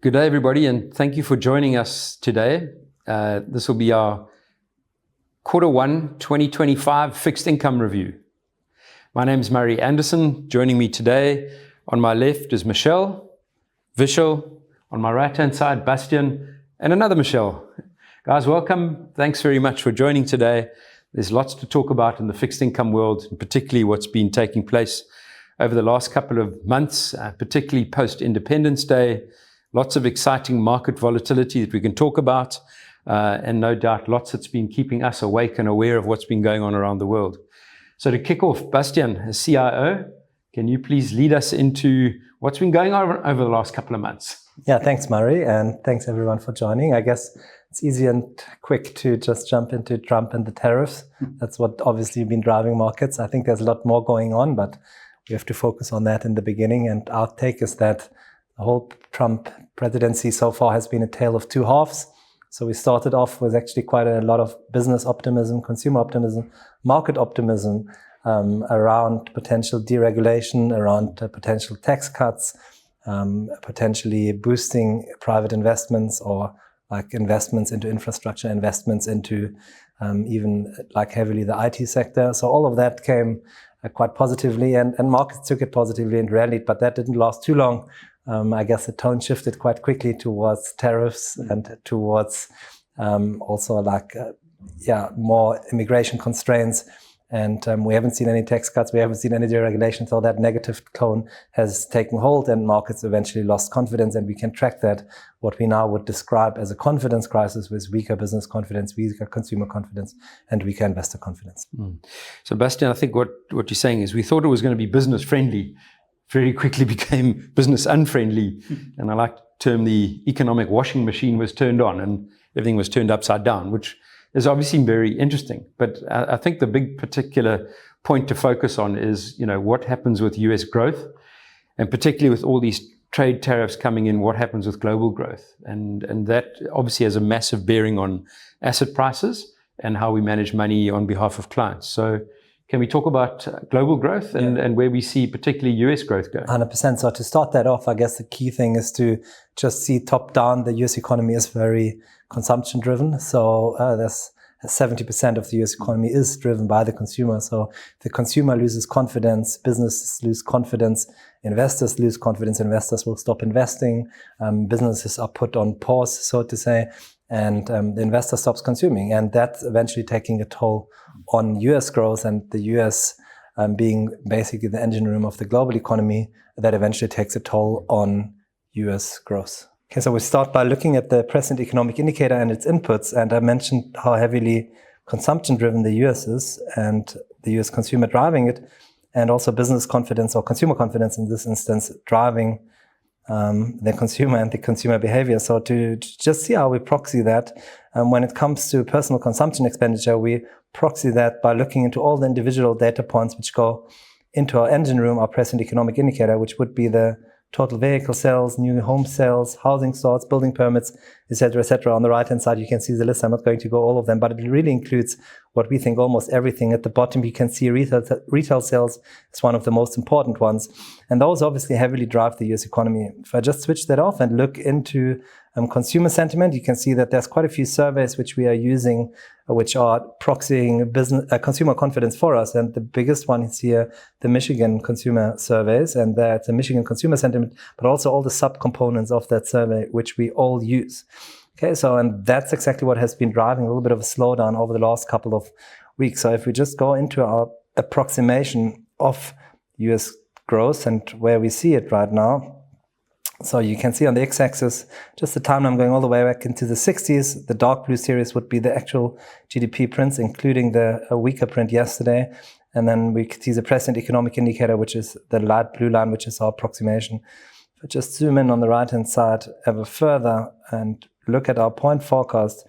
Good day, everybody, and thank you for joining us today. This will be our Q1 2025 fixed income review. My name is Murray Anderson. Joining me today on my left is Michele, Vishal, on my right-hand side, Bastian, and another Michele. Guys, welcome. Thanks very much for joining today. There's lots to talk about in the fixed income world, and particularly what's been taking place over the last couple of months, particularly post-Independence Day. Lots of exciting market volatility that we can talk about, and no doubt lots that's been keeping us awake and aware of what's been going on around the world. So to kick off, Bastian, as CIO, can you please lead us into what's been going on over the last couple of months? Yeah, thanks, Murray, and thanks everyone for joining. I guess it's easy and quick to just jump into Trump and the tariffs. That's what obviously been driving markets. I think there's a lot more going on, but we have to focus on that in the beginning. And our take is that the whole Trump presidency so far has been a tale of two halves. So we started off with actually quite a lot of business optimism, consumer optimism, market optimism around potential deregulation, around potential tax cuts, potentially boosting private investments or like investments into infrastructure, investments into even like heavily the IT sector. So all of that came quite positively and markets took it positively and rallied, but that didn't last too long. I guess the tone shifted quite quickly towards tariffs and towards also like, more immigration constraints. And we haven't seen any tax cuts, we haven't seen any deregulation, so that negative tone has taken hold and markets eventually lost confidence, and we can track that, what we now would describe as a confidence crisis with weaker business confidence, weaker consumer confidence, and weaker investor confidence. So Bastian, I think what you're saying is we thought it was going to be business friendly, very quickly became business unfriendly. And I like to term the economic washing machine was turned on and everything was turned upside down, which is obviously very interesting. But I think the big particular point to focus on is, what happens with US growth, and particularly with all these trade tariffs coming in, what happens with global growth. And that obviously has a massive bearing on asset prices and how we manage money on behalf of clients. So can we talk about global growth and where we see particularly US growth going? 100%. So to start that off, I guess the key thing is to just see top down, the US economy is very consumption driven. So there's 70% of the US economy is driven by the consumer. So if the consumer loses confidence, businesses lose confidence, investors lose confidence, investors will stop investing, businesses are put on pause, so to say, and the investor stops consuming. And that's eventually taking a toll on US growth, and the US being basically the engine room of the global economy, that eventually takes a toll on US growth. Okay, so we start by looking at the Prescient economic indicator and its inputs. And I mentioned how heavily consumption driven the US is and the US consumer driving it, and also business confidence or consumer confidence in this instance driving the consumer and the consumer behavior. So to just see how we proxy that, when it comes to personal consumption expenditure, we proxy that by looking into all the individual data points which go into our engine room, our Prescient economic indicator, which would be the total vehicle sales, new home sales, housing starts, building permits, etc., etc. On the right-hand side, you can see the list. I'm not going to go all of them, but it really includes what we think almost everything. At the bottom, you can see retail sales is one of the most important ones. And those obviously heavily drive the US economy. If I just switch that off and look into consumer sentiment, you can see that there's quite a few surveys which we are using, which are proxying consumer confidence for us. And the biggest one is here, the Michigan consumer surveys, and that's the Michigan consumer sentiment, but also all the subcomponents of that survey, which we all use. Okay, so, and that's exactly what has been driving a little bit of a slowdown over the last couple of weeks. So if we just go into our approximation of US growth and where we see it right now, so you can see on the x-axis, just the timeline going all the way back into the 60s. The dark blue series would be the actual GDP prints, including the weaker print yesterday. And then we can see the Prescient economic indicator, which is the light blue line, which is our approximation. If I just zoom in on the right-hand side ever further and look at our point forecast,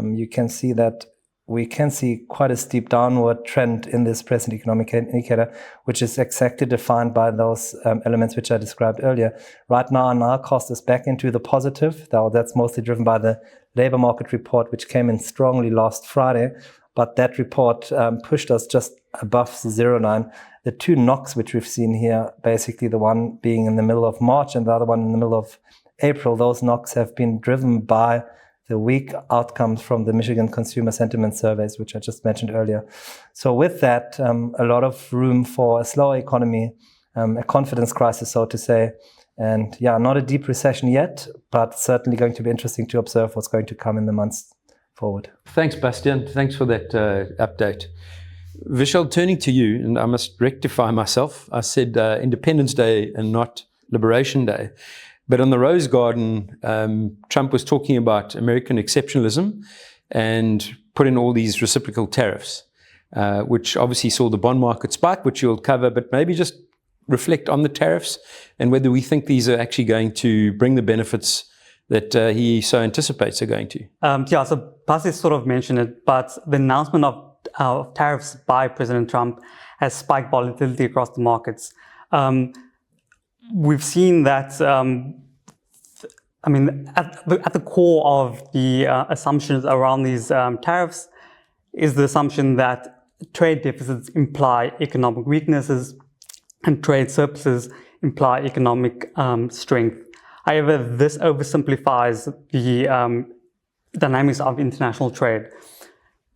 you can see that we can see quite a steep downward trend in this Prescient economic indicator, which is exactly defined by those elements which I described earlier. Right now, our cost is back into the positive. Now, that's mostly driven by the labor market report, which came in strongly last Friday. But that report pushed us just above the 0 line. The two knocks which we've seen here, basically the one being in the middle of March and the other one in the middle of April, those knocks have been driven by the weak outcomes from the Michigan consumer sentiment surveys, which I just mentioned earlier. So with that, a lot of room for a slower economy, a confidence crisis, so to say. And yeah, not a deep recession yet, but certainly going to be interesting to observe what's going to come in the months forward. Thanks, Bastian. Thanks for that update. Vishal, turning to you, and I must rectify myself. I said Independence Day and not Liberation Day. But on the Rose Garden, Trump was talking about American exceptionalism and put in all these reciprocal tariffs, which obviously saw the bond market spike, which you'll cover, but maybe just reflect on the tariffs and whether we think these are actually going to bring the benefits that he so anticipates are going to. So Basti sort of mentioned it, but the announcement of tariffs by President Trump has spiked volatility across the markets. We've seen that, at the core of the assumptions around these tariffs is the assumption that trade deficits imply economic weaknesses and trade surpluses imply economic strength. However, this oversimplifies the dynamics of international trade.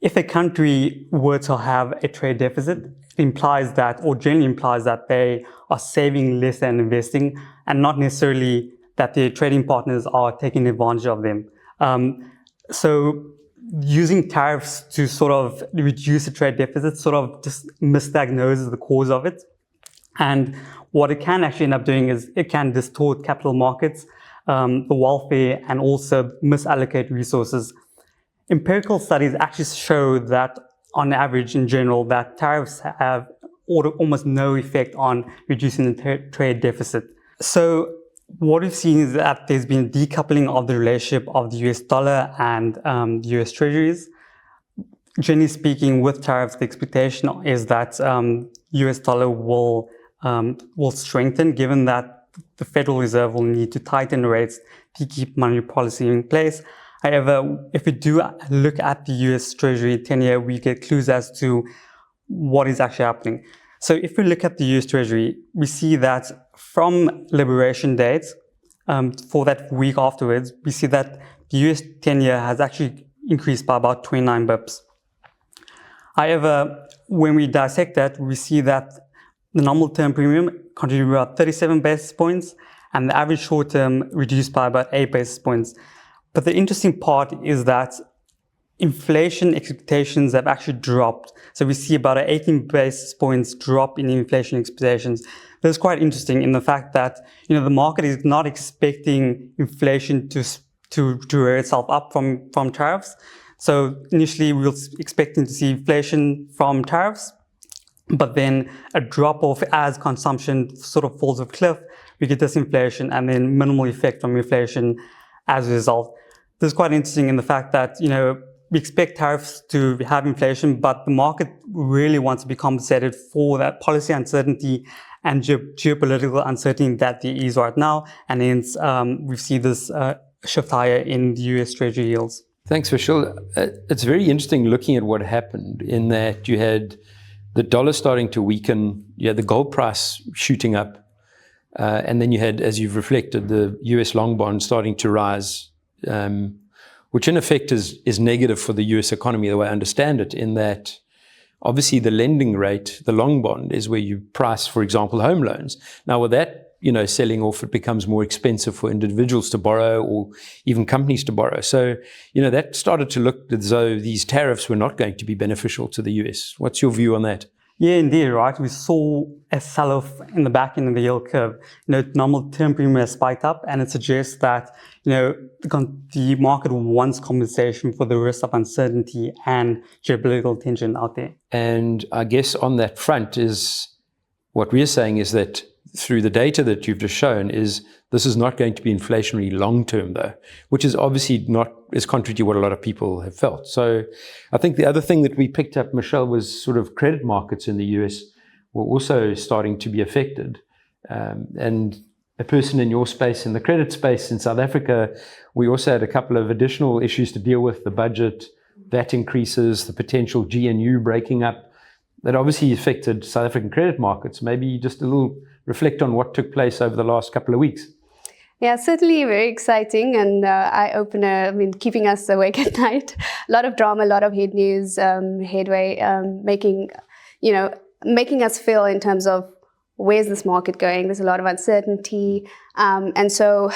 If a country were to have a trade deficit, it implies that, or generally implies that they are saving less than investing, and not necessarily that their trading partners are taking advantage of them. So using tariffs to sort of reduce the trade deficit sort of just misdiagnoses the cause of it. And what it can actually end up doing is it can distort capital markets, the welfare, and also misallocate resources. Empirical studies actually show that on average, in general, that tariffs have almost no effect on reducing the trade deficit. So what we've seen is that there's been a decoupling of the relationship of the US dollar and the US treasuries. Generally speaking, with tariffs, the expectation is that US dollar will strengthen, given that the Federal Reserve will need to tighten rates to keep monetary policy in place. However, if we do look at the US Treasury 10-year, we get clues as to what is actually happening. So if we look at the US Treasury, we see that from Liberation Date, for that week afterwards, we see that the US 10-year has actually increased by about 29 bips. However, when we dissect that, we see that the normal term premium contributed about 37 basis points, and the average short term reduced by about 8 basis points. But the interesting part is that inflation expectations have actually dropped. So we see about an 18 basis points drop in inflation expectations. That's quite interesting in the fact that, the market is not expecting inflation to rear itself up from tariffs. So initially we were expecting to see inflation from tariffs, but then a drop off as consumption sort of falls off a cliff. We get disinflation and then minimal effect from inflation as a result. This is quite interesting in the fact that, we expect tariffs to have inflation, but the market really wants to be compensated for that policy uncertainty and geopolitical uncertainty that there is right now. And hence, we see this shift higher in the US Treasury yields. Thanks, Vishal. It's very interesting looking at what happened in that you had the dollar starting to weaken, you had the gold price shooting up, and then you had, as you've reflected, the US long bond starting to rise, which in effect is negative for the US economy, the way I understand it, in that obviously the lending rate, the long bond, is where you price, for example, home loans. Now with that, selling off, it becomes more expensive for individuals to borrow or even companies to borrow. So, that started to look as though these tariffs were not going to be beneficial to the US. What's your view on that? Yeah, indeed, right. We saw a sell-off in the back end of the yield curve. Normal term premium has spiked up, and it suggests that, the market wants compensation for the risk of uncertainty and geopolitical tension out there. And I guess on that front is what we're saying is that through the data that you've just shown is this is not going to be inflationary long-term though, which is obviously not as contrary to what a lot of people have felt. So I think the other thing that we picked up, Michele, was sort of credit markets in the US were also starting to be affected. And a person in your space, in the credit space in South Africa, we also had a couple of additional issues to deal with, the budget, VAT increases, the potential GNU breaking up, that obviously affected South African credit markets. Maybe just a little reflect on what took place over the last couple of weeks. Yeah, certainly very exciting and eye-opener. I mean, keeping us awake at night. A lot of drama, a lot of head news, headway, making us feel in terms of where's this market going. There's a lot of uncertainty. And so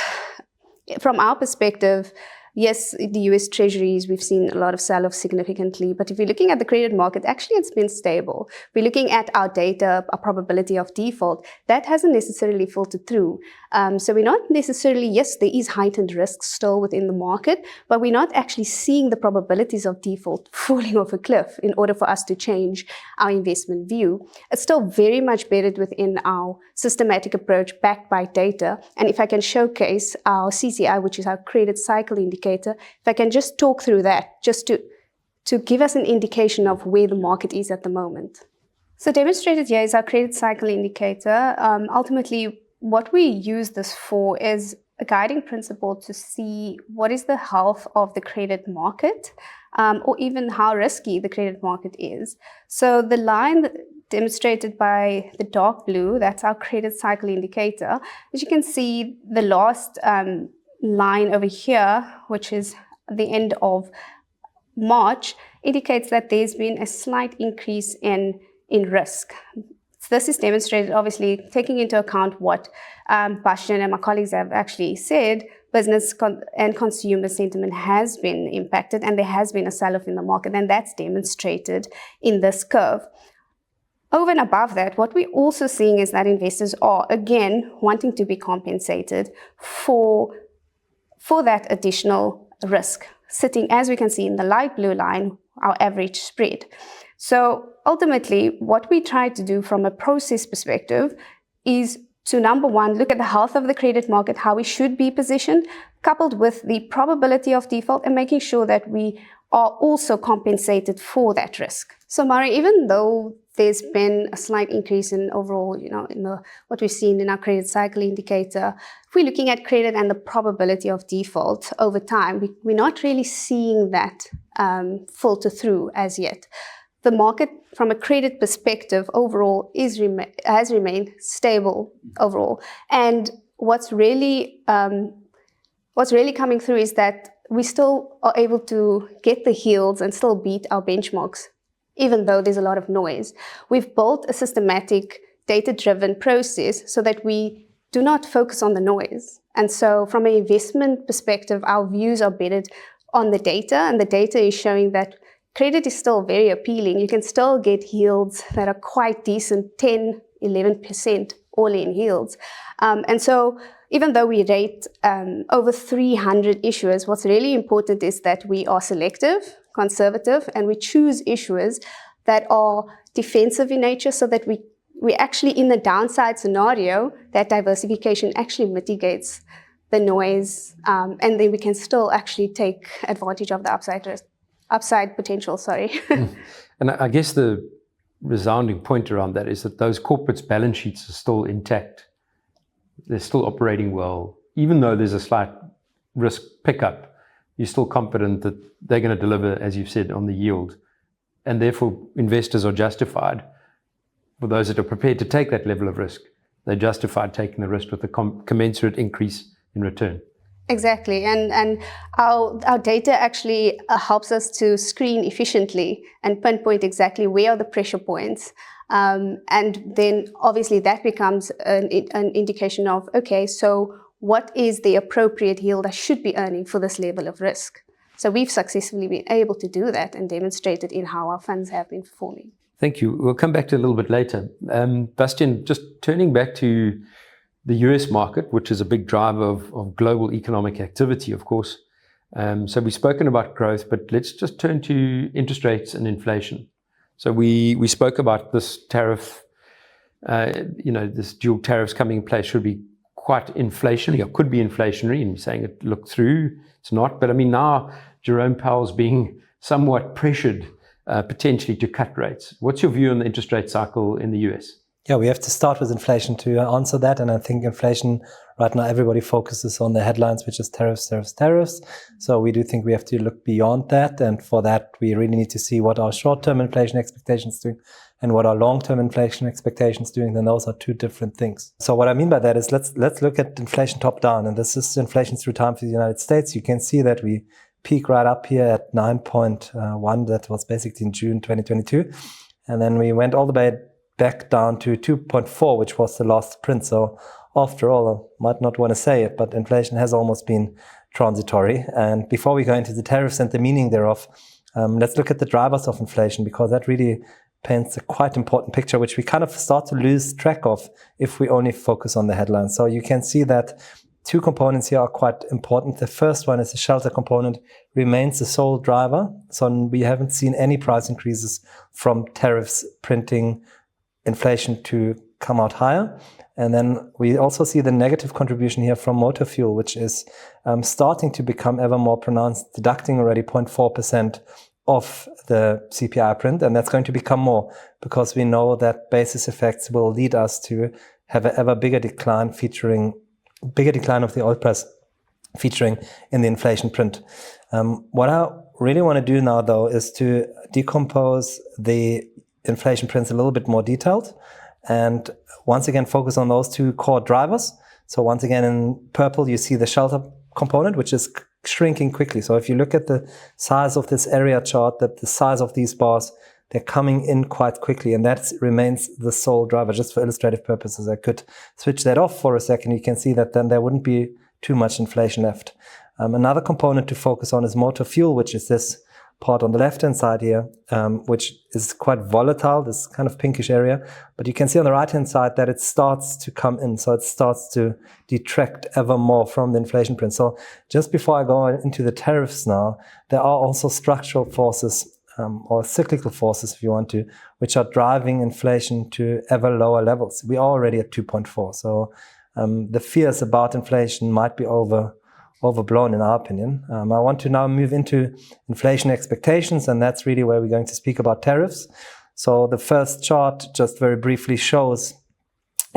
from our perspective, yes, the US Treasuries, we've seen a lot of sell-off significantly, but if you're looking at the credit market, actually it's been stable. We're looking at our data, our probability of default, that hasn't necessarily filtered through. So we're not necessarily, yes, there is heightened risk still within the market, but we're not actually seeing the probabilities of default falling off a cliff in order for us to change our investment view. It's still very much bedded within our systematic approach backed by data. And if I can showcase our CCI, which is our credit cycle indicator, if I can just talk through that, just to give us an indication of where the market is at the moment. So demonstrated here is our credit cycle indicator. Ultimately, what we use this for is a guiding principle to see what is the health of the credit market, or even how risky the credit market is. So the line demonstrated by the dark blue, that's our credit cycle indicator. As you can see, the last line over here, which is the end of March, indicates that there's been a slight increase in risk. So this is demonstrated, obviously, taking into account what Bastian and my colleagues have actually said. Business and consumer sentiment has been impacted, and there has been a sell-off in the market, and that's demonstrated in this curve. Over and above that, what we're also seeing is that investors are, again, wanting to be compensated for that additional risk, sitting, as we can see in the light blue line, our average spread. So ultimately, what we try to do from a process perspective is to, number one, look at the health of the credit market, how we should be positioned, coupled with the probability of default, and making sure that we are also compensated for that risk. So Mari, even though there's been a slight increase in overall, what we've seen in our credit cycle indicator, if we're looking at credit and the probability of default over time, we're not really seeing that filter through as yet. The market, from a credit perspective, overall has remained stable overall. And what's really coming through is that we still are able to get the yields and still beat our benchmarks, even though there's a lot of noise. We've built a systematic, data-driven process so that we do not focus on the noise. And so from an investment perspective, our views are bedded on the data, and the data is showing that credit is still very appealing. You can still get yields that are quite decent, 10, 11% all-in yields. And so even though we rate over 300 issuers, what's really important is that we are selective, conservative, and we choose issuers that are defensive in nature so that we actually, in the downside scenario, that diversification actually mitigates the noise, and then we can still actually take advantage of the upside potential, And I guess the resounding point around that is that those corporates' balance sheets are still intact. They're still operating well. Even though there's a slight risk pickup, you're still confident that they're going to deliver, as you've said, on the yield. And therefore, investors are justified, for those that are prepared to take that level of risk, they're justified taking the risk with a commensurate increase in return. Exactly, and our data actually helps us to screen efficiently and pinpoint exactly where are the pressure points. And then obviously that becomes an indication of, okay, so what is the appropriate yield I should be earning for this level of risk? So we've successfully been able to do that and demonstrated in how our funds have been performing. Thank you. We'll come back to it a little bit later. Bastian, just turning back to the US market, which is a big driver of global economic activity, of course. So we've spoken about growth, but let's just turn to interest rates and inflation. So we spoke about this tariff, this dual tariffs coming in place should be quite inflationary, or could be inflationary, and we're saying it look through, it's not. But I mean, now Jerome Powell's being somewhat pressured potentially to cut rates. What's your view on the interest rate cycle in the US? Yeah, we have to start with inflation to answer that. And I think inflation, right now, everybody focuses on the headlines, which is tariffs, tariffs, tariffs. So we do think we have to look beyond that. And for that, we really need to see what our short-term inflation expectations do and what our long-term inflation expectations doing. Then those are two different things. So what I mean by that is let's look at inflation top down. And this is inflation through time for the United States. You can see that we peak right up here at 9.1. That was basically in June 2022. And then we went all the way back down to 2.4, which was the last print. So after all, I might not want to say it, but inflation has almost been transitory. And before we go into the tariffs and the meaning thereof, let's look at the drivers of inflation, because that really paints a quite important picture, which we kind of start to lose track of if we only focus on the headlines. So you can see that two components here are quite important. The first one is the shelter component, remains the sole driver. So we haven't seen any price increases from tariffs printing inflation to come out higher. And then we also see the negative contribution here from motor fuel, which is starting to become ever more pronounced, deducting already 0.4% of the CPI print. And that's going to become more, because we know that basis effects will lead us to have an ever bigger decline of the oil price featuring in the inflation print. What I really want to do now, though, is to decompose the inflation prints a little bit more detailed, and once again focus on those two core drivers. So once again, in purple you see the shelter component, which is shrinking quickly. So if you look at the size of this area chart, that the size of these bars, they're coming in quite quickly, and that remains the sole driver. Just for illustrative purposes, I could switch that off for a second. You can see that then there wouldn't be too much inflation left. Another component to focus on is motor fuel, which is this part on the left-hand side here, which is quite volatile, this kind of pinkish area. But you can see on the right-hand side that it starts to come in. So it starts to detract ever more from the inflation print. So just before I go into the tariffs now, there are also structural forces or cyclical forces, if you want to, which are driving inflation to ever lower levels. We are already at 2.4. So the fears about inflation might be overblown in our opinion. I want to now move into inflation expectations, and that's really where we're going to speak about tariffs. So the first chart just very briefly shows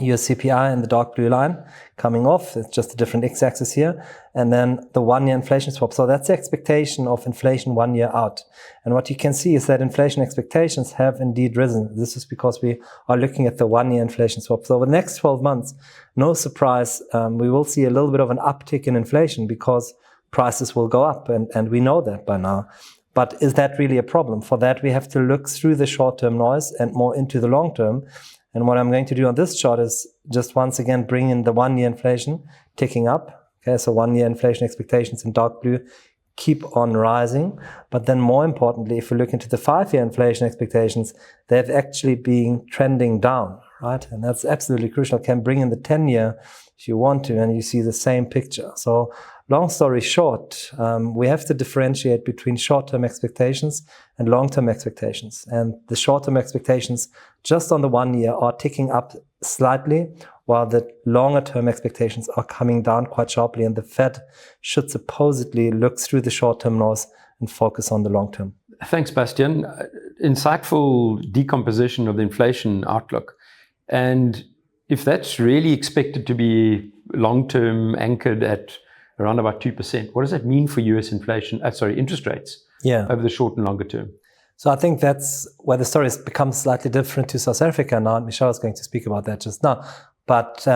US CPI in the dark blue line coming off. It's just a different x-axis here. And then the 1 year inflation swap. So that's the expectation of inflation 1 year out. And what you can see is that inflation expectations have indeed risen. This is because we are looking at the 1 year inflation swap. So over the next 12 months, no surprise, we will see a little bit of an uptick in inflation because prices will go up. And we know that by now. But is that really a problem? For that, we have to look through the short-term noise and more into the long-term. And what I'm going to do on this chart is just once again bring in the 1 year inflation ticking up. Okay, so 1 year inflation expectations in dark blue keep on rising. But then more importantly, if we look into the 5 year inflation expectations, they've actually been trending down, right? And that's absolutely crucial. Can bring in the 10 year if you want to, and you see the same picture. So long story short, we have to differentiate between short-term expectations and long-term expectations. And the short-term expectations just on the 1 year are ticking up slightly, while the longer-term expectations are coming down quite sharply. And the Fed should supposedly look through the short-term noise and focus on the long-term. Thanks, Bastian. Insightful decomposition of the inflation outlook. And if that's really expected to be long-term anchored at around about 2%, what does that mean for US inflation, interest rates over the short and longer term? So I think that's where the story has become slightly different to South Africa now. And Michele is going to speak about that just now. But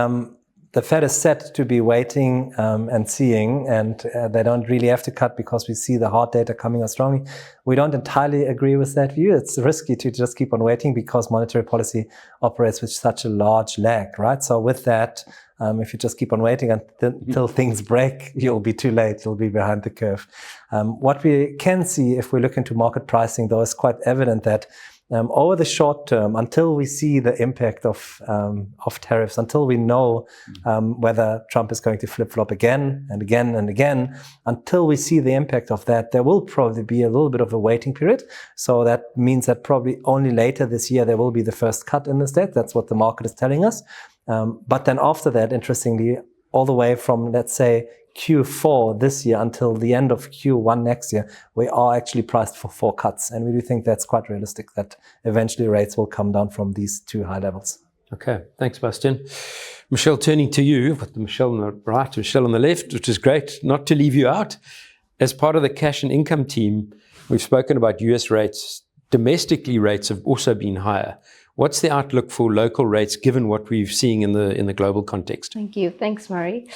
the Fed is set to be waiting and seeing, and they don't really have to cut because we see the hard data coming out strongly. We don't entirely agree with that view. It's risky to just keep on waiting because monetary policy operates with such a large lag, right? So with that, if you just keep on waiting until things break, you'll be too late. You'll be behind the curve. What we can see if we look into market pricing, though, is quite evident that over the short term, until we see the impact of tariffs, until we know whether Trump is going to flip-flop again and again and again, until we see the impact of that, there will probably be a little bit of a waiting period. So that means that probably only later this year there will be the first cut in the States. That's what the market is telling us. But then after that, interestingly, all the way from, let's say, Q4 this year until the end of Q1 next year, we are actually priced for 4 cuts. And we do think that's quite realistic, that eventually rates will come down from these 2 high levels. Okay, thanks, Bastian. Michele, turning to you, with Michele on the right, Michele on the left, which is great, not to leave you out. As part of the cash and income team, we've spoken about US rates. Domestically, rates have also been higher. What's the outlook for local rates given what we're seeing in the global context? Thank you. Thanks, Murray.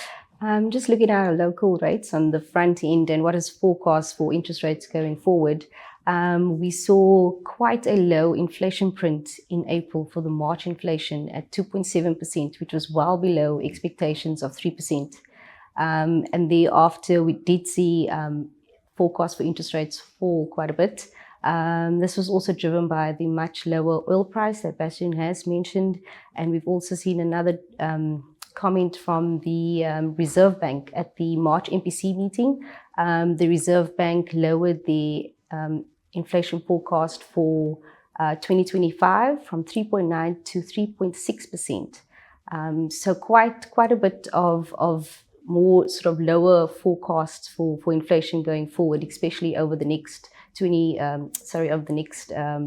Just looking at our local rates on the front end and what is forecast for interest rates going forward. We saw quite a low inflation print in April for the March inflation at 2.7%, which was well below expectations of 3%. And thereafter, we did see forecast for interest rates fall quite a bit. This was also driven by the much lower oil price that Bastian has mentioned. And we've also seen another comment from the Reserve Bank at the March MPC meeting. The Reserve Bank lowered the inflation forecast for 2025 from 3.9 to 3.6%. So quite a bit of more sort of lower forecasts for inflation going forward, especially over the next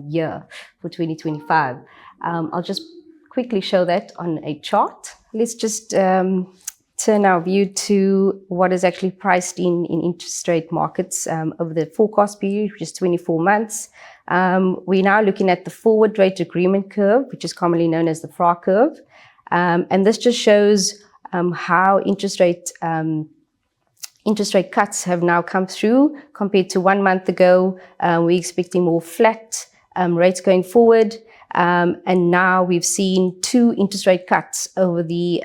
year for 2025. I'll just quickly show that on a chart. Let's just turn our view to what is actually priced in interest rate markets over the forecast period, which is 24 months. We're now looking at the forward rate agreement curve, which is commonly known as the FRA curve. And this just shows how interest rate cuts have now come through compared to 1 month ago. We're expecting more flat rates going forward. And now we've seen 2 interest rate cuts over the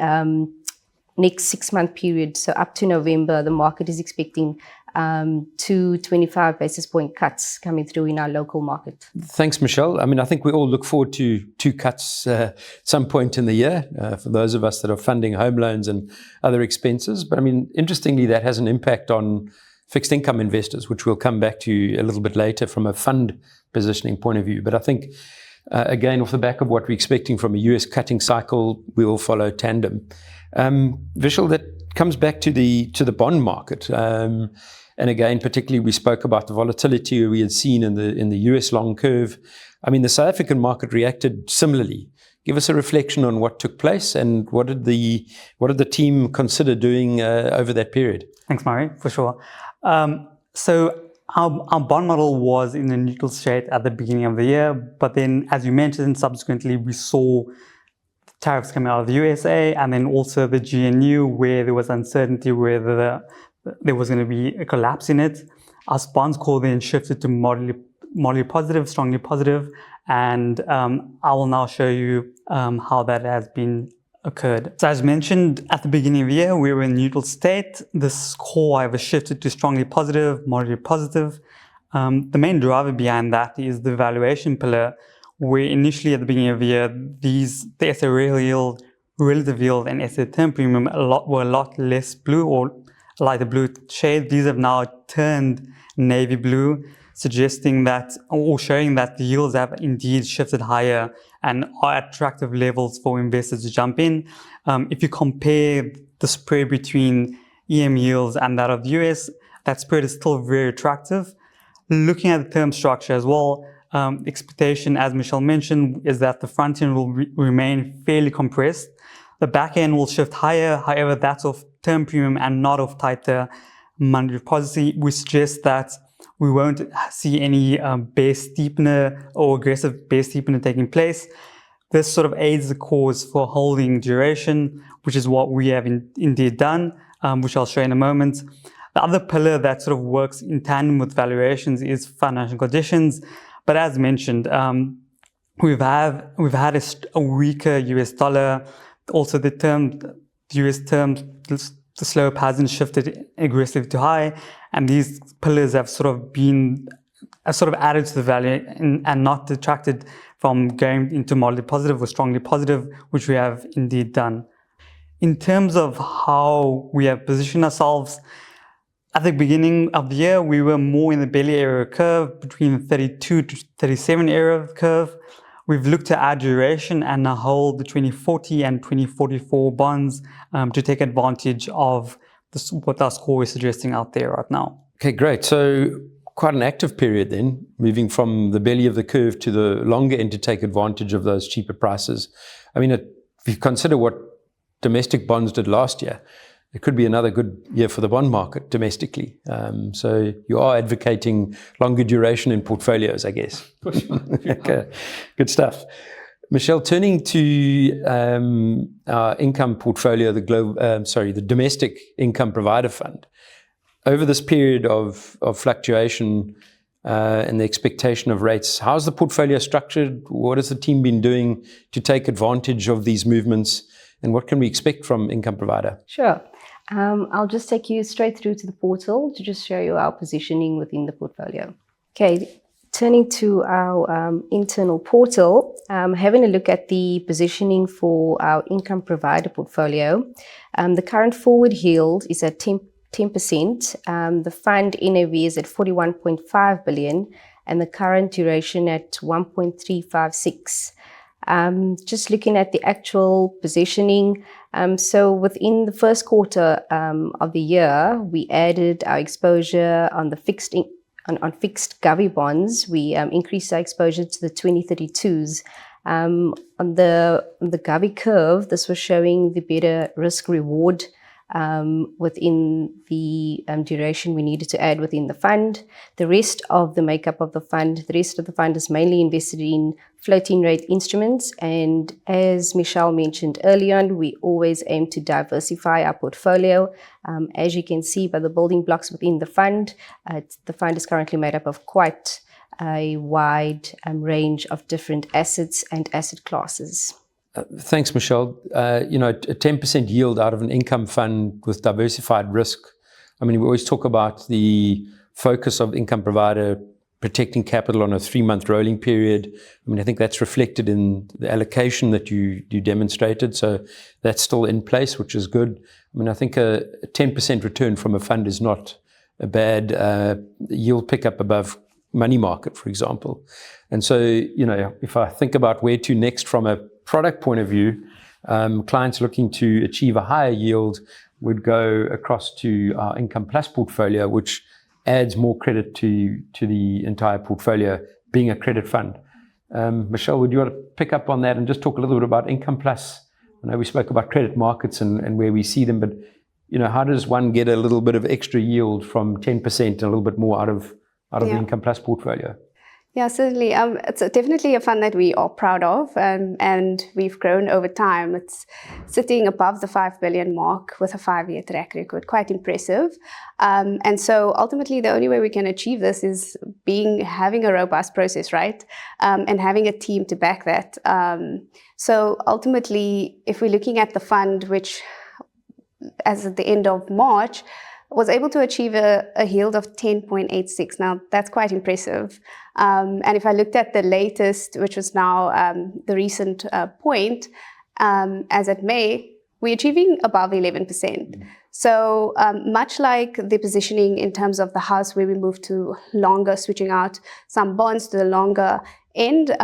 next 6-month period. So up to November, the market is expecting 2 25 basis point cuts coming through in our local market. Thanks, Michele. I mean, I think we all look forward to 2 cuts at some point in the year for those of us that are funding home loans and other expenses. But I mean, interestingly, that has an impact on fixed income investors, which we'll come back to a little bit later from a fund positioning point of view. But I think again, off the back of what we're expecting from a US cutting cycle, we will follow tandem. Vishal, that comes back to the bond market. And again, particularly we spoke about the volatility we had seen in the US long curve. I mean, the South African market reacted similarly. Give us a reflection on what took place and what did the team consider doing over that period? Thanks, Murray, for sure. So our bond model was in a neutral state at the beginning of the year, but then, as you mentioned, subsequently we saw tariffs coming out of the USA and then also the GNU, where there was uncertainty whether there was going to be a collapse in it. Our bonds call then shifted to moderately positive, strongly positive, and I will now show you how that has been occurred. So as mentioned at the beginning of the year, we were in neutral state. This call, however, shifted to strongly positive, moderately positive. The main driver behind that is the valuation pillar, where initially at the beginning of the year, the SA real yield, relative yield, and SA term premium were a lot less blue or lighter blue shade. These have now turned navy blue, suggesting that or showing that the yields have indeed shifted higher and are at attractive levels for investors to jump in. If you compare the spread between EM yields and that of the US, that spread is still very attractive. Looking at the term structure as well, expectation, as Michele mentioned, is that the front end will remain fairly compressed. The back end will shift higher. However, that's of term premium and not of tighter monetary policy. We suggest that we won't see any bear steepener or aggressive bear steepener taking place. This sort of aids the cause for holding duration, which is what we have indeed done, which I'll show in a moment. The other pillar that sort of works in tandem with valuations is financial conditions. But as mentioned, we've had a weaker US dollar. Also, the US term, the slope hasn't shifted aggressively to high, and these pillars have sort of added to the value and not detracted from going into moderately positive or strongly positive, which we have indeed done. In terms of how we have positioned ourselves, at the beginning of the year, we were more in the belly area curve, between the 32 to 37 area of the curve. We've looked to add duration and now hold the 2040 and 2044 bonds to take advantage of what our score is suggesting out there right now. Okay, great. So quite an active period then, moving from the belly of the curve to the longer end to take advantage of those cheaper prices. I mean, if you consider what domestic bonds did last year, it could be another good year for the bond market domestically. So you are advocating longer duration in portfolios, I guess. Okay. Good stuff. Michele, turning to our income portfolio, the domestic income provider fund. Over this period of fluctuation and the expectation of rates, how's the portfolio structured? What has the team been doing to take advantage of these movements? And what can we expect from income provider? Sure. I'll just take you straight through to the portal to just show you our positioning within the portfolio. Okay, turning to our internal portal, having a look at the positioning for our income provider portfolio. The current forward yield is at 10%. The fund NAV is at 41.5 billion and the current duration at 1.356. Just looking at the actual positioning, so within the first quarter of the year, we added our exposure on the fixed govie bonds. We increased our exposure to the 2032s. On the govie curve, this was showing the better risk reward within the duration we needed to add within the fund. The rest of the makeup of the fund is mainly invested in floating rate instruments. And as Michele mentioned earlier on, we always aim to diversify our portfolio. As you can see by the building blocks within the fund is currently made up of quite a wide range of different assets and asset classes. Thanks, Michele. A 10% yield out of an income fund with diversified risk. I mean, we always talk about the focus of income provider protecting capital on a 3-month rolling period. I mean, I think that's reflected in the allocation that you demonstrated. So that's still in place, which is good. I mean, I think a 10% return from a fund is not a bad yield pickup above money market, for example. And so, if I think about where to next from a product point of view, clients looking to achieve a higher yield would go across to our Income Plus portfolio, which adds more credit to the entire portfolio, being a credit fund. Michele, would you want to pick up on that and just talk a little bit about Income Plus? I know we spoke about credit markets and where we see them, but how does one get a little bit of extra yield from 10% and a little bit more out of the Income Plus portfolio? Yeah, certainly. It's definitely a fund that we are proud of, and we've grown over time. It's sitting above the 5 billion mark with a 5-year track record, quite impressive. And so ultimately, the only way we can achieve this is having a robust process, right? And having a team to back that. So ultimately, if we're looking at the fund, which as at the end of March, was able to achieve a yield of 10.86. Now, that's quite impressive. And if I looked at the latest, which was now the recent point, as at May, we're achieving above 11%. So much like the positioning in terms of the house where we moved to longer, switching out some bonds to the longer end,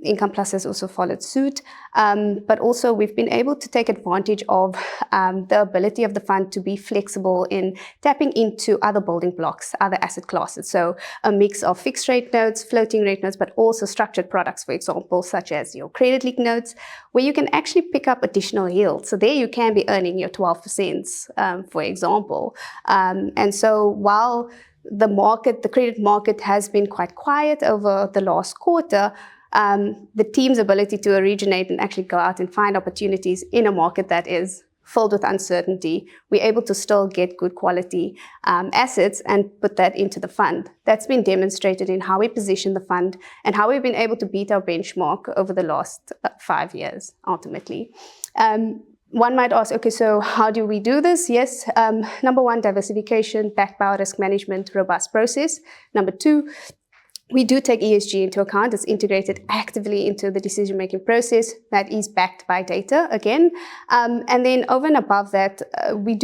Income Plus has also followed suit, but also we've been able to take advantage of the ability of the fund to be flexible in tapping into other building blocks, other asset classes. So a mix of fixed rate notes, floating rate notes, but also structured products, for example, such as your credit linked notes, where you can actually pick up additional yield. So there you can be earning your 12%, for example. And so while the credit market has been quite quiet over the last quarter, the team's ability to originate and actually go out and find opportunities in a market that is filled with uncertainty, we're able to still get good quality assets and put that into the fund. That's been demonstrated in how we position the fund and how we've been able to beat our benchmark over the last 5 years, ultimately. One might ask, okay, so how do we do this? Yes, number one, diversification, backed by risk management, robust process. Number two, we do take ESG into account. It's integrated actively into the decision-making process that is backed by data again. And then over and above that, we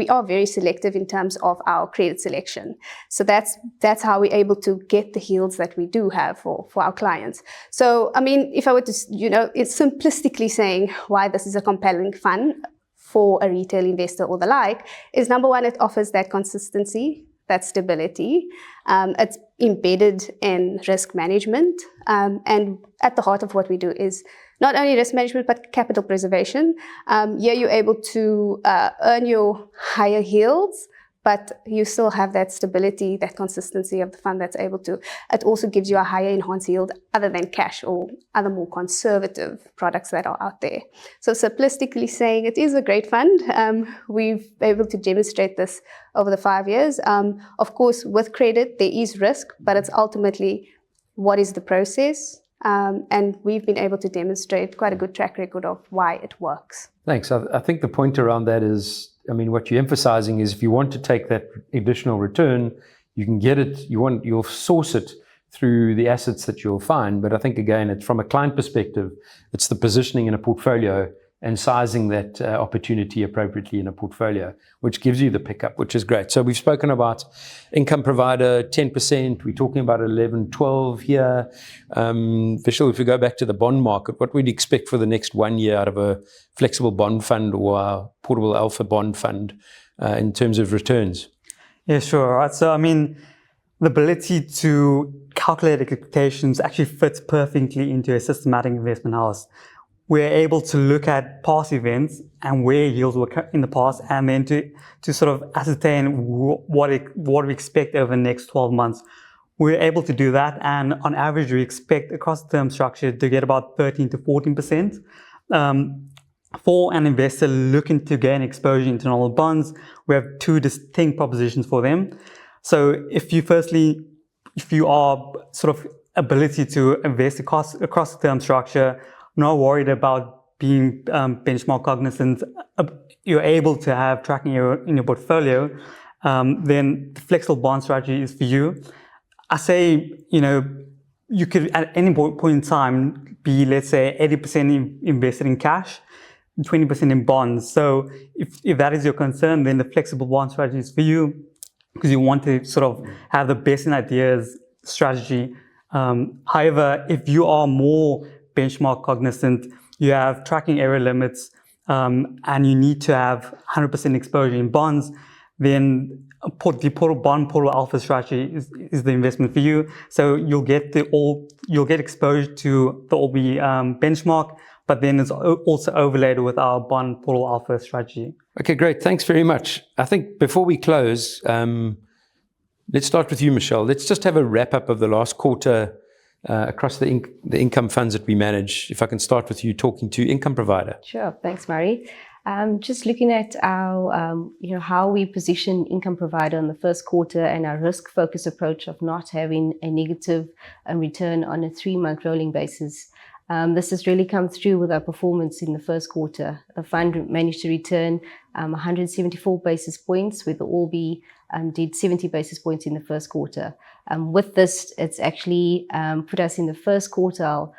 are very selective in terms of our credit selection. So that's how we're able to get the yields that we do have for our clients. So, I mean, if I were to, it's simplistically saying why this is a compelling fund for a retail investor or the like, is number one, it offers that consistency that stability. It's embedded in risk management. And at the heart of what we do is not only risk management, but capital preservation. Here you're able to earn your higher yields, but you still have that stability, that consistency of the fund that's able to. It also gives you a higher enhanced yield other than cash or other more conservative products that are out there. So simplistically saying, it is a great fund. We've been able to demonstrate this over the 5 years. Of course, with credit, there is risk, but it's ultimately what is the process? And we've been able to demonstrate quite a good track record of why it works. Thanks. I think the point around that is, what you're emphasizing is if you want to take that additional return, you can get it, you'll source it through the assets that you'll find. But I think, again, it's from a client perspective, it's the positioning in a portfolio and sizing that opportunity appropriately in a portfolio, which gives you the pickup, which is great. So we've spoken about income provider, 10%. We're talking about 11, 12 here. Vishal, if we go back to the bond market, what would you expect for the next 1 year out of a flexible bond fund or a portable alpha bond fund in terms of returns? Yeah, sure. Right. So, the ability to calculate expectations actually fits perfectly into a systematic investment house. We're able to look at past events and where yields were in the past, and then to sort of ascertain what we expect over the next 12 months. We're able to do that, and on average, we expect across the term structure to get about 13 to 14%. For an investor looking to gain exposure into normal bonds, we have two distinct propositions for them. So if you are sort of ability to invest across the term structure, not worried about being benchmark cognizant, you're able to have tracking error in your portfolio, then the flexible bond strategy is for you. I say, you could at any point in time be, let's say, 80% invested in cash, 20% in bonds. So if that is your concern, then the flexible bond strategy is for you, because you want to sort of have the best in ideas strategy. However, if you are more benchmark cognizant, you have tracking error limits, and you need to have 100% exposure in bonds, then the portable alpha strategy is the investment for you. So you'll get exposure to the OB benchmark, but then it's also overlaid with our bond portable alpha strategy. Okay, great. Thanks very much. I think before we close, let's start with you, Michele. Let's just have a wrap up of the last quarter across the income funds that we manage. If I can start with you talking to income provider. Sure. Thanks, Murray. Just looking at our, how we position income provider in the first quarter and our risk-focused approach of not having a negative return on a 3-month rolling basis. This has really come through with our performance in the first quarter. The fund managed to return 174 basis points, with the OB did 70 basis points in the first quarter. With this, it's actually put us in the first quartile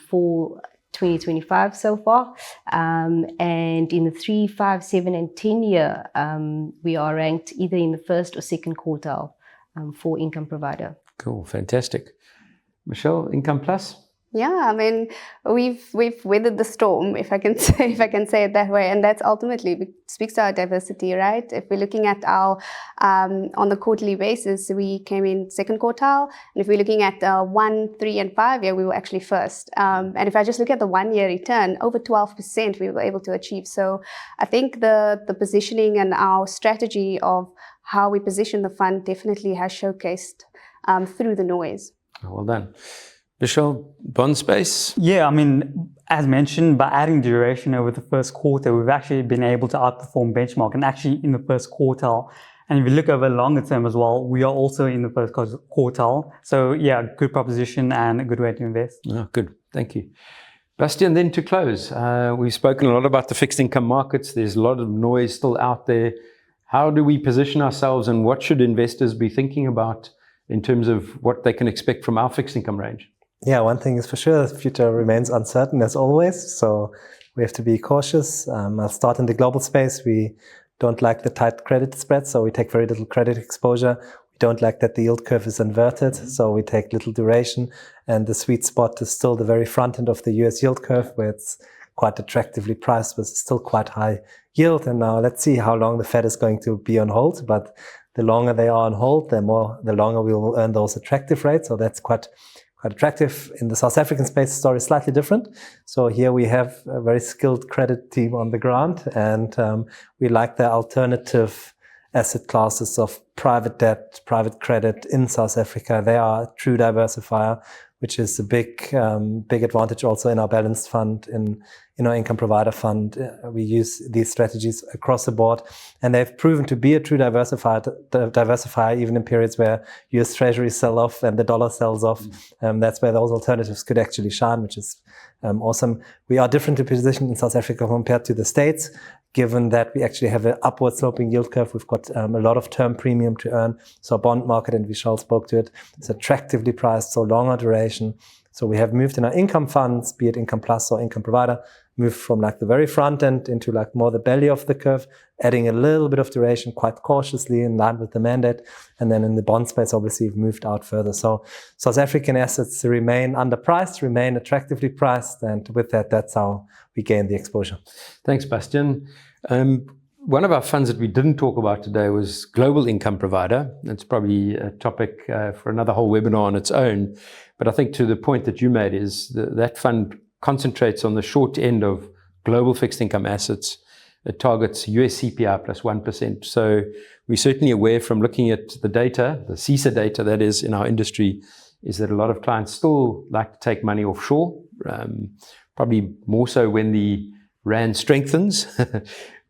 for 2025 so far. And in the 3, 5, 7, and 10 year, we are ranked either in the first or second quartile for income provider. Cool, fantastic. Michele, Income Plus? Yeah, we've weathered the storm, if I can say it that way, and that's ultimately speaks to our diversity, right? If we're looking at our on the quarterly basis, we came in second quartile, and if we're looking at 1, 3, and 5 year, we were actually first. And if I just look at the 1 year return, over 12% we were able to achieve. So I think the positioning and our strategy of how we position the fund definitely has showcased through the noise. Well done. Vishal, bond space? Yeah, as mentioned, by adding duration over the first quarter, we've actually been able to outperform benchmark, and actually in the first quartile. And if you look over longer term as well, we are also in the first quartile. So yeah, good proposition and a good way to invest. Oh, good. Thank you. Bastian, then to close, we've spoken a lot about the fixed income markets. There's a lot of noise still out there. How do we position ourselves, and what should investors be thinking about in terms of what they can expect from our fixed income range? Yeah, one thing is for sure, the future remains uncertain as always, so we have to be cautious. I'll start in the global space. We don't like the tight credit spread, so we take very little credit exposure. We don't like that the yield curve is inverted, so we take little duration, and the sweet spot is still the very front end of the US yield curve, where it's quite attractively priced, but still quite high yield. And now let's see how long the Fed is going to be on hold, but the longer they are on hold, the longer we will earn those attractive rates. So that's quite attractive. In the South African space, the story is slightly different. So here we have a very skilled credit team on the ground, and we like the alternative asset classes of private debt, private credit in South Africa. They are a true diversifier, which is a big advantage also in our balanced fund, in our income provider fund. We use these strategies across the board, and they've proven to be a true diversifier even in periods where US Treasuries sell off and the dollar sells off. That's where those alternatives could actually shine, which is awesome. We are differently positioned in South Africa compared to the States, given that we actually have an upward sloping yield curve. We've got a lot of term premium to earn. So bond market, and Vishal spoke to it, it's attractively priced, so longer duration. So we have moved in our income funds, be it income plus or income provider, moved from like the very front end into like more the belly of the curve, adding a little bit of duration quite cautiously in line with the mandate. And then in the bond space, obviously, we've moved out further. So South African assets remain underpriced, remain attractively priced. And with that, that's how we gain the exposure. Thanks, Bastian. One of our funds that we didn't talk about today was Global Income Provider. It's probably a topic for another whole webinar on its own. But I think to the point that you made is that fund concentrates on the short end of global fixed income assets. It targets US CPI plus 1%. So we're certainly aware from looking at the data, the CISA data that is in our industry, is that a lot of clients still like to take money offshore, probably more so when the rand strengthens.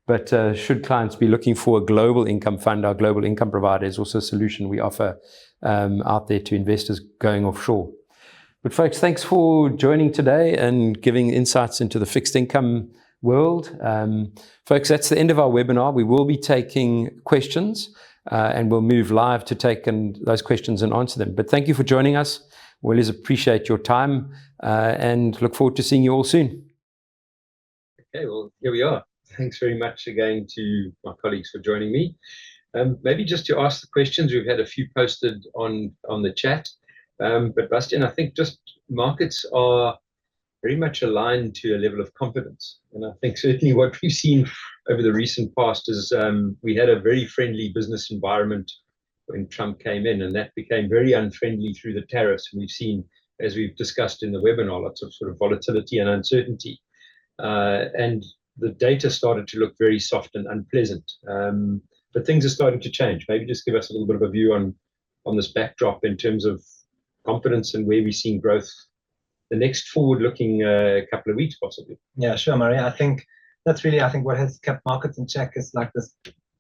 But should clients be looking for a global income fund, our Global Income Provider is also a solution we offer out there to investors going offshore. But folks, thanks for joining today and giving insights into the fixed income world. Folks, that's the end of our webinar. We will be taking questions and we'll move live to take those questions and answer them. But thank you for joining us. We always appreciate your time and look forward to seeing you all soon. Okay, well, here we are. Thanks very much again to my colleagues for joining me. Maybe just to ask the questions, we've had a few posted on the chat. But Bastian, I think just markets are very much aligned to a level of confidence. And I think certainly what we've seen over the recent past is we had a very friendly business environment when Trump came in, and that became very unfriendly through the tariffs. And we've seen, as we've discussed in the webinar, lots of sort of volatility and uncertainty. And the data started to look very soft and unpleasant. But things are starting to change. Maybe just give us a little bit of a view on this backdrop in terms of confidence and where we're seeing growth the next forward-looking couple of weeks, possibly. Yeah, sure, Maria. I think that's really, what has kept markets in check is like this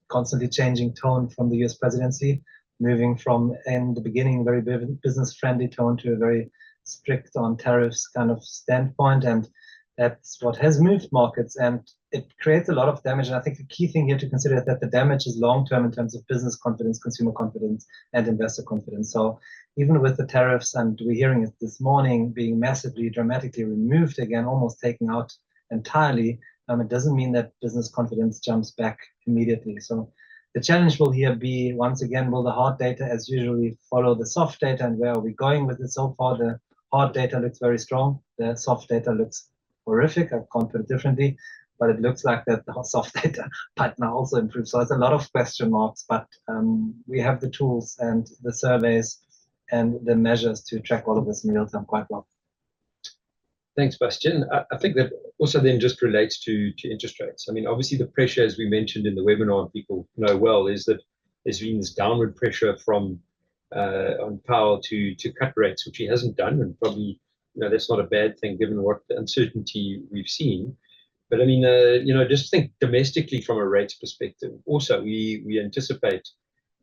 constantly changing tone from the US presidency, moving from, in the beginning, very business-friendly tone to a very strict on tariffs kind of standpoint. And that's what has moved markets, and it creates a lot of damage. And I think the key thing here to consider is that the damage is long-term in terms of business confidence, consumer confidence, and investor confidence. So even with the tariffs, and we're hearing it this morning, being massively, dramatically removed again, almost taken out entirely, it doesn't mean that business confidence jumps back immediately. So the challenge will here be, once again, will the hard data as usually follow the soft data, and where are we going with it? So far, the hard data looks very strong. The soft data looks horrific. I can't put it differently, but it looks like that the soft data might now also improve. So there's a lot of question marks, but we have the tools and the surveys and the measures to track all of this in real time quite well. Thanks, Bastian. I think that also then just relates to interest rates. I mean, obviously the pressure, as we mentioned in the webinar, and people know well, is that there's been this downward pressure from on Powell to cut rates, which he hasn't done, and probably that's not a bad thing given what the uncertainty we've seen. But I mean, just think domestically from a rates perspective. Also, we anticipate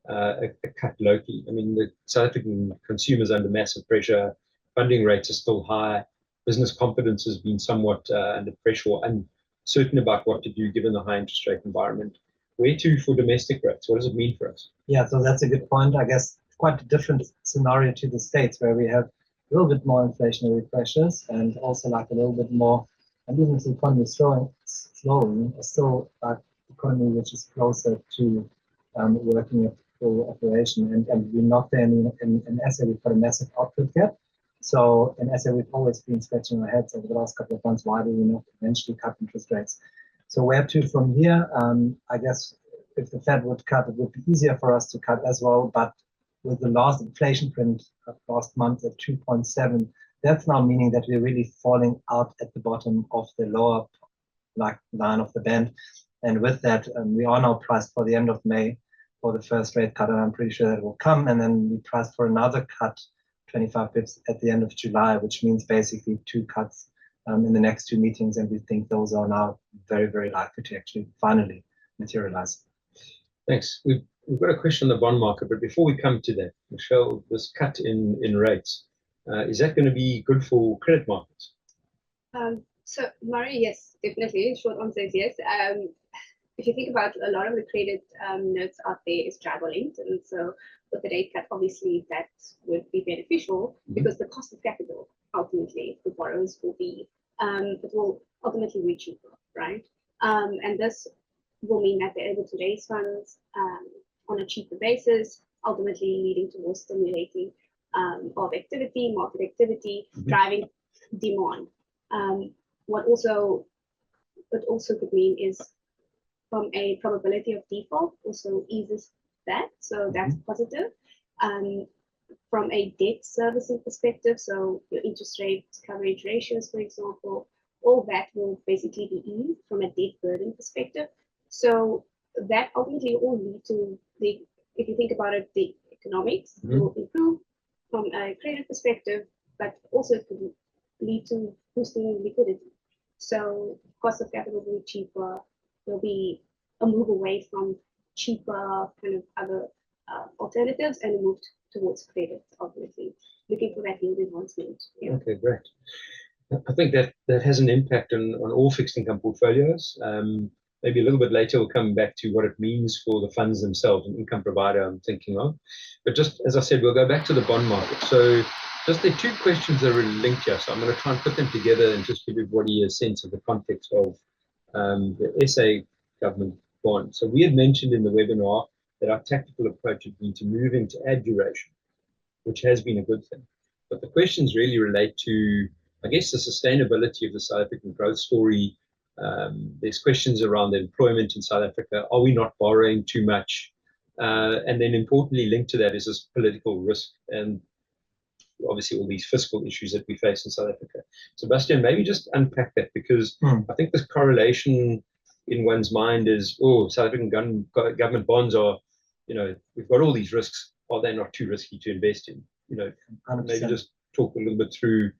a cut locally. I mean, the South African consumers under massive pressure. Funding rates are still high. Business confidence has been somewhat under pressure, or uncertain about what to do given the high interest rate environment. Where to for domestic rates? What does it mean for us? Yeah, so that's a good point. I guess quite a different scenario to the States, where we have a little bit more inflationary pressures and also like a little bit more, and even if the economy is slowing, still like economy which is closer to working at full operation. And we're not there in SA, we've got a massive output gap. So in SA, we've always been scratching our heads over the last couple of months, why do we not eventually cut interest rates? So where to from here? I guess if the Fed would cut, it would be easier for us to cut as well. But with the last inflation print last month at 2.7, that's now meaning that we're really falling out at the bottom of the lower line of the band. And with that, we are now priced for the end of May for the first rate cut, and I'm pretty sure that will come. And then we priced for another cut, 25 pips at the end of July, which means basically 2 cuts in the next 2 meetings. And we think those are now very, very likely to actually finally materialize. Thanks. We've got a question on the bond market, but before we come to that, Michele, this cut in rates, is that going to be good for credit markets? So, Murray, yes, definitely. Short answer is yes. If you think about a lot of the credit notes out there is travel linked, and so with the rate cut, obviously that would be beneficial because the cost of capital ultimately for borrowers will be it will ultimately be cheaper, right? And this will mean that they're able to raise funds on a cheaper basis, ultimately leading towards stimulating of activity, market activity, driving demand. What also could mean is from a probability of default also eases that, so that's positive. From a debt servicing perspective, so your interest rate coverage ratios, for example, all that will basically be eased from a debt burden perspective. So that ultimately all lead to if you think about it, the economics will improve from a credit perspective, but also it could lead to boosting liquidity. So cost of capital will be cheaper. There'll be a move away from cheaper kind of other alternatives and a move towards credit, ultimately, looking for that yield enhancement. Yeah. Okay, great. I think that has an impact on all fixed income portfolios. Maybe a little bit later we'll come back to what it means for the funds themselves, an income provider I'm thinking of. But just as I said, we'll go back to the bond market. So just the 2 questions that are really linked here. So I'm going to try and put them together and just give everybody a sense of the context of the SA government bond. So we had mentioned in the webinar that our tactical approach had been to move into add duration, which has been a good thing. But the questions really relate to, I guess, the sustainability of the South African growth story. There's questions around the employment in South Africa. Are we not borrowing too much? And then importantly linked to that is this political risk and obviously all these fiscal issues that we face in South Africa. So Bastian, maybe just unpack that, because I think this correlation in one's mind is, oh, South African government bonds are, we've got all these risks. Are they not too risky to invest in? 100%. Maybe just talk a little bit through.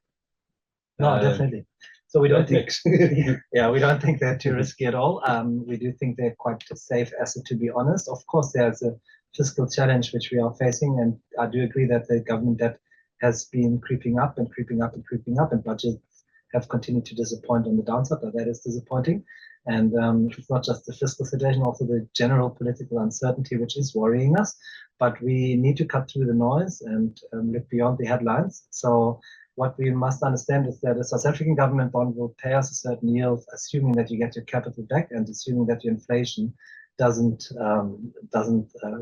No, definitely. So we don't think, we don't think they're too risky at all. We do think they're quite a safe asset, to be honest. Of course, there's a fiscal challenge which we are facing, and I do agree that the government debt has been creeping up and creeping up and creeping up, and budgets have continued to disappoint on the downside. But that is disappointing. And it's not just the fiscal situation, also the general political uncertainty, which is worrying us. But we need to cut through the noise and look beyond the headlines. So what we must understand is that a South African government bond will pay us a certain yield, assuming that you get your capital back and assuming that your inflation doesn't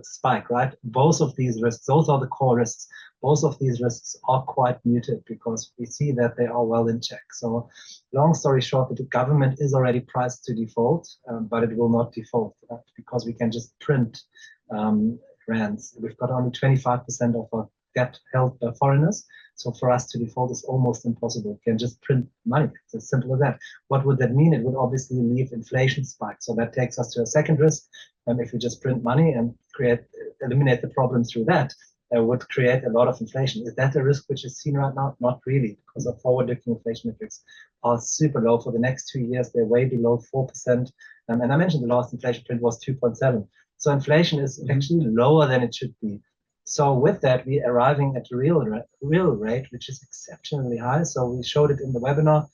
spike, right? Both of these risks, those are the core risks. Both of these risks are quite muted because we see that they are well in check. So long story short, the government is already priced to default, but it will not default because we can just print rands. We've got only 25% of our debt held by foreigners. So for us to default is almost impossible. We can just print money. It's as simple as that. What would that mean? It would obviously leave inflation spike. So that takes us to a second risk. If we just print money and eliminate the problem through that, would create a lot of inflation. Is that a risk which is seen right now? Not really, because our forward-looking inflation metrics are super low. For the next 2 years, they're way below 4%. And I mentioned the last inflation print was 2.7. So inflation is actually lower than it should be. So with that, we're arriving at a real rate, which is exceptionally high. So we showed it in the webinar.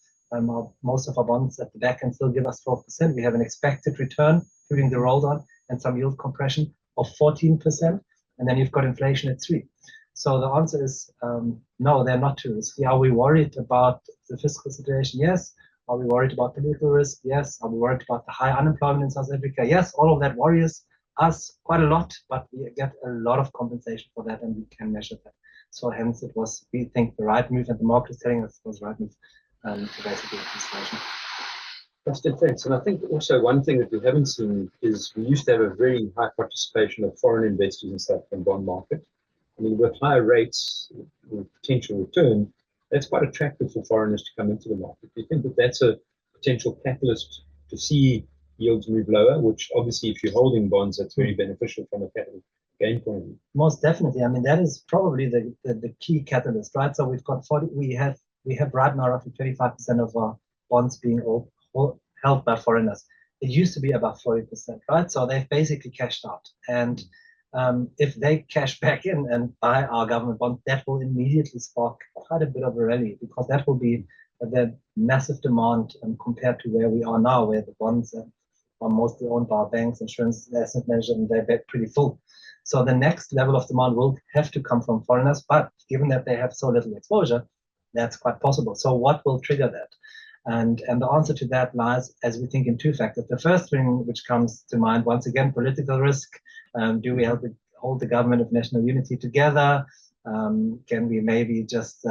Most of our bonds at the back end still give us 12%. We have an expected return, including the roll down and some yield compression of 14%. And then you've got inflation at 3%. So the answer is no, they're not too risky. Are we worried about the fiscal situation? Yes. Are we worried about political risk? Yes. Are we worried about the high unemployment in South Africa? Yes. All of that worries us quite a lot, but we get a lot of compensation for that, and we can measure that. So hence it was, we think, the right move, and the market is telling us it was the right move to basically inflation. Bastian, thanks. And I think also one thing that we haven't seen is we used to have a very high participation of foreign investors in South African bond market. I mean, with higher rates, with potential return, that's quite attractive for foreigners to come into the market. Do you think that that's a potential catalyst to see yields move lower, which obviously if you're holding bonds, that's very beneficial from a capital gain point of view? Most definitely. I mean, that is probably the key catalyst, right? So we've got 40, we have right now roughly 35% of our bonds being held by foreigners. It used to be about 40%, right? So they've basically cashed out. And if they cash back in and buy our government bond, that will immediately spark quite a bit of a rally, because that will be the massive demand compared to where we are now, where the bonds are mostly owned by banks, insurance, asset managers, and they're pretty full. So the next level of demand will have to come from foreigners, but given that they have so little exposure, that's quite possible. So what will trigger that? And the answer to that lies, as we think, in two factors. The first thing which comes to mind, once again, political risk. Do we hold the government of national unity together? Can we maybe just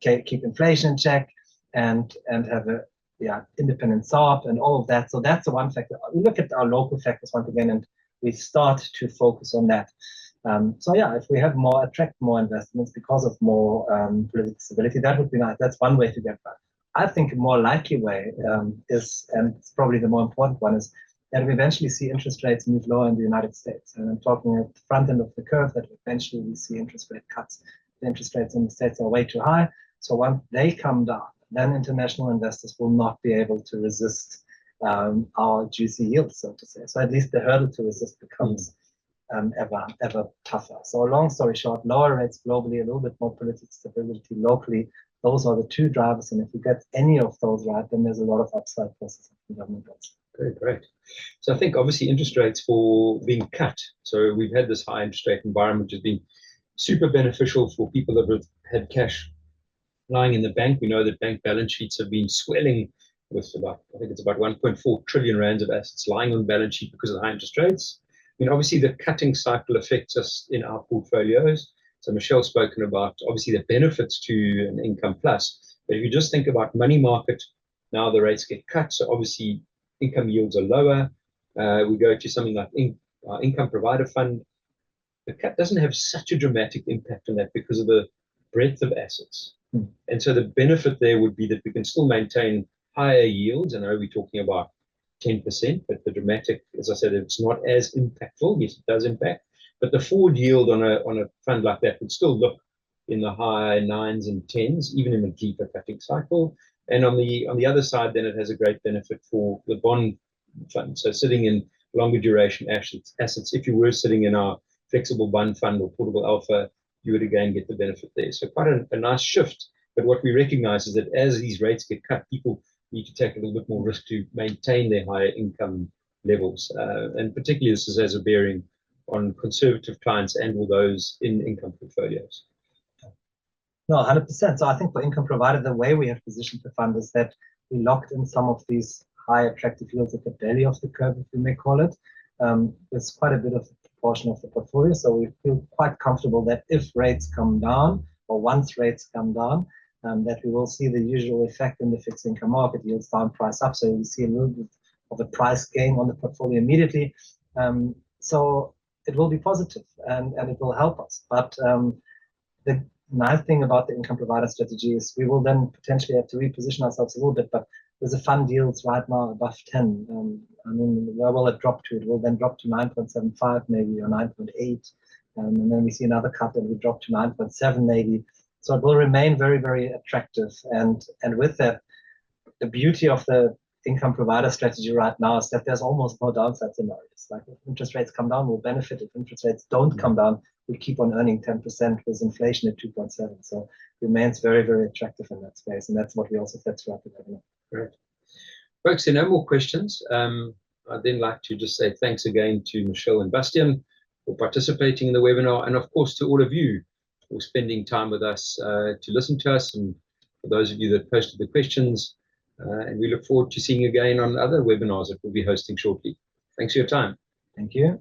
keep inflation in check and have a independent SARB and all of that? So that's the one factor. We look at our local factors once again, and we start to focus on that. So yeah, if we have attract more investments because of more political stability, that would be nice. That's one way to get that. I think a more likely way is, and it's probably the more important one, is that we eventually see interest rates move lower in the United States. And I'm talking at the front end of the curve, that eventually we see interest rate cuts. The interest rates in the States are way too high. So once they come down, then international investors will not be able to resist our juicy yields, so to say. So at least the hurdle to resist becomes ever tougher. So long story short, lower rates globally, a little bit more political stability locally. Those are the two drivers, and if you get any of those right, then there's a lot of upside versus government bonds. Okay, great. So I think obviously interest rates for being cut. So we've had this high interest rate environment, which has been super beneficial for people that have had cash lying in the bank. We know that bank balance sheets have been swelling with about 1.4 trillion rands of assets lying on the balance sheet because of high interest rates. I mean, obviously the cutting cycle affects us in our portfolios. So Michele's spoken about obviously the benefits to an income plus. But if you just think about money market, now the rates get cut. So obviously income yields are lower. We go to something like income provider fund. The cut doesn't have such a dramatic impact on that because of the breadth of assets. And so the benefit there would be that we can still maintain higher yields. I know we're talking about 10%, but the dramatic, as I said, it's not as impactful. Yes, it does impact. But the forward yield on a fund like that would still look in the high 9s and 10s, even in a deeper cutting cycle. And on the other side, then it has a great benefit for the bond fund. So sitting in longer duration assets, if you were sitting in our flexible bond fund or portable alpha, you would again get the benefit there. So quite a nice shift. But what we recognize is that as these rates get cut, people need to take a little bit more risk to maintain their higher income levels. And particularly this has a bearing on conservative clients and all those in income portfolios. No, 100%. So I think for income provider, the way we have positioned the fund is that we locked in some of these high attractive yields at the belly of the curve, if we may call it. There's quite a bit of a proportion of the portfolio. So we feel quite comfortable that if rates come down, or once rates come down, that we will see the usual effect in the fixed income market, yields down, price up. So we see a little bit of a price gain on the portfolio immediately. So it will be positive and it will help us. But the nice thing about the income provider strategy is we will then potentially have to reposition ourselves a little bit, but with the fund yields right now above 10, I mean, where will it drop to? It will then drop to 9.75 maybe, or 9.8. And then we see another cut and we drop to 9.7 maybe. So it will remain very, very attractive. And with that, the beauty of the income provider strategy right now is that there's almost no downside scenarios. Like if interest rates come down, we'll benefit. If interest rates don't come down, we keep on earning 10% with inflation at 2.7. So it remains very, very attractive in that space. And that's what we also said throughout the webinar. Great. Folks, there are no more questions. I'd then like to just say thanks again to Michele and Bastian for participating in the webinar, and of course to all of you for spending time with us to listen to us, and for those of you that posted the questions. And we look forward to seeing you again on other webinars that we'll be hosting shortly. Thanks for your time. Thank you.